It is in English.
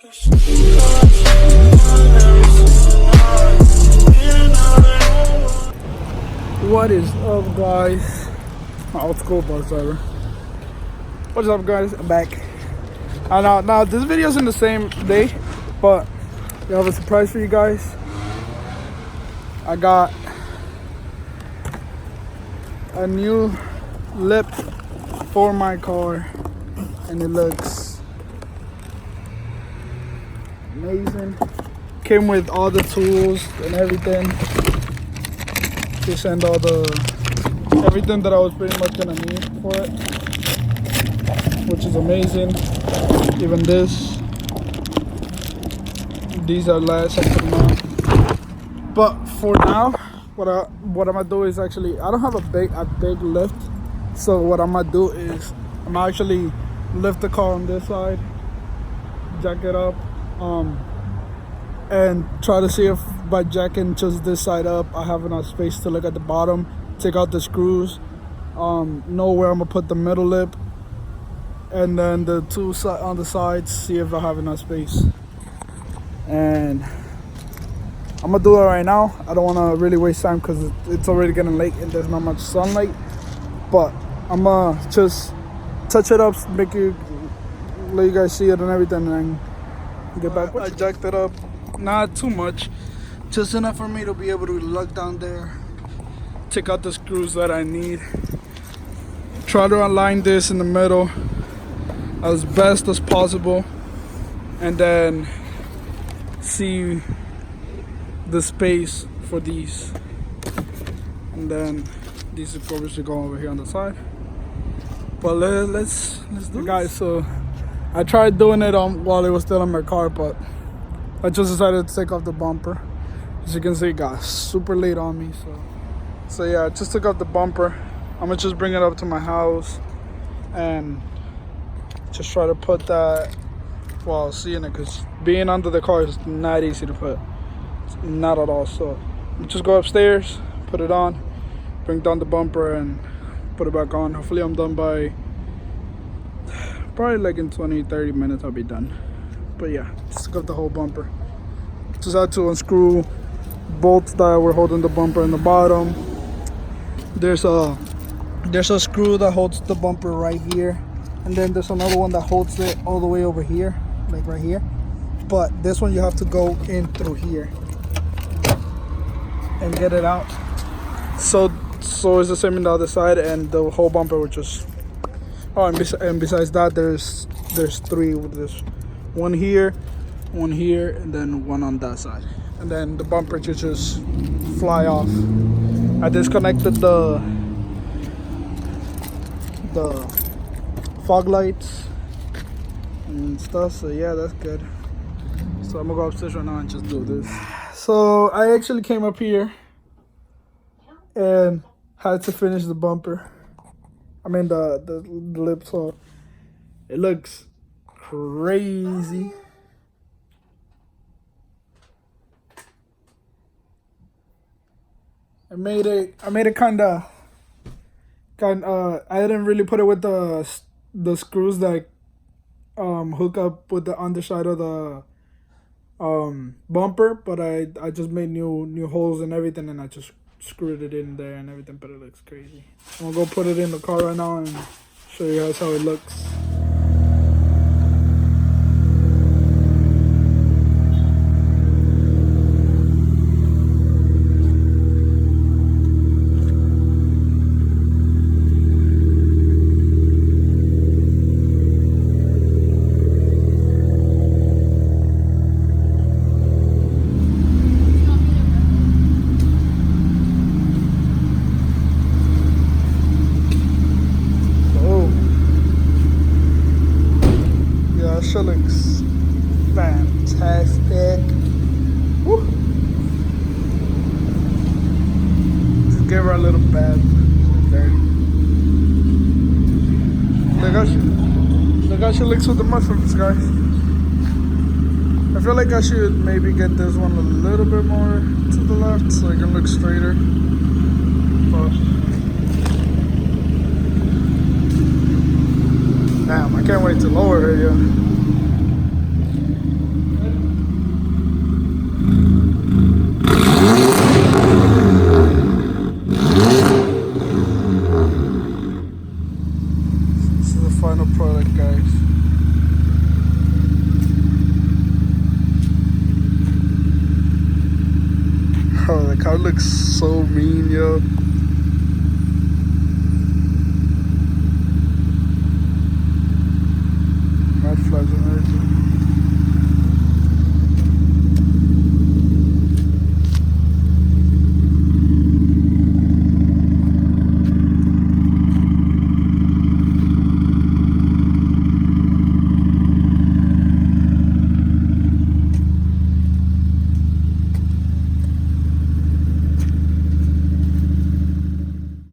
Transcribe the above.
What is up, guys? My old school bus driver. What's up, guys? I'm back. Now this video's in the same day, but I have a surprise for you guys. I got a new lip for my car, and it looks amazing. Came with all the tools and everything. Just send all everything that I was pretty much gonna need for it, which is amazing. Even these are last I put them on. But for now, what I'm gonna do is actually, I don't have a big lift, so what I'm gonna do is I'm gonna actually lift the car on this side, jack it up, and try to see if by jacking just this side up I have enough space to look at the bottom, take out the screws, know where I'm gonna put the middle lip, and then the two on the sides, see if I have enough space. And I'm gonna do it right now. I don't want to really waste time because it's already getting late and there's not much sunlight, but I'm gonna just touch it up, let you guys see it and everything, and then get back. I jacked it up, not too much, just enough for me to be able to look down there, take out the screws that I need, try to align this in the middle as best as possible, and then see the space for these, and then these probably should go over here on the side. But let's do it, guys. So I tried doing it while it was still in my car, but I just decided to take off the bumper. As you can see, it got super late on me, so yeah, I just took off the bumper. I'm gonna just bring it up to my house and just try to put that while seeing it, because being under the car is not easy to put. It's not at all. So just go upstairs, put it on, bring down the bumper and put it back on. Hopefully I'm done by probably like in 20-30 minutes. I'll be done. But yeah, just took off the whole bumper. Just had to unscrew bolts that were holding the bumper in the bottom. There's a screw that holds the bumper right here, and then there's another one that holds it all the way over here, like right here. But this one you have to go in through here and get it out. So it's the same in the other side, and the whole bumper will just. Oh, and besides that, there's three. There's one here, and then one on that side, and then the bumper just fly off. I disconnected the fog lights and stuff, so yeah, that's good. So I'm gonna go upstairs right now and just do this. So I actually came up here and had to finish the bumper. I mean the lip, so it looks crazy. I made it kind of. I didn't really put it with the screws that hook up with the underside of the bumper, but I just made new holes and everything, and I just screwed it in there and everything. But it looks crazy. I'm gonna go put it in the car right now and show you guys how it looks. Sure looks fantastic. Woo. Just give her a little bath. Dirty. Look how she looks with the mushrooms, guys. I feel like I should maybe get this one a little bit more to the left so it can look straighter. But damn, I can't wait to lower her, yeah. looks so mean, yo.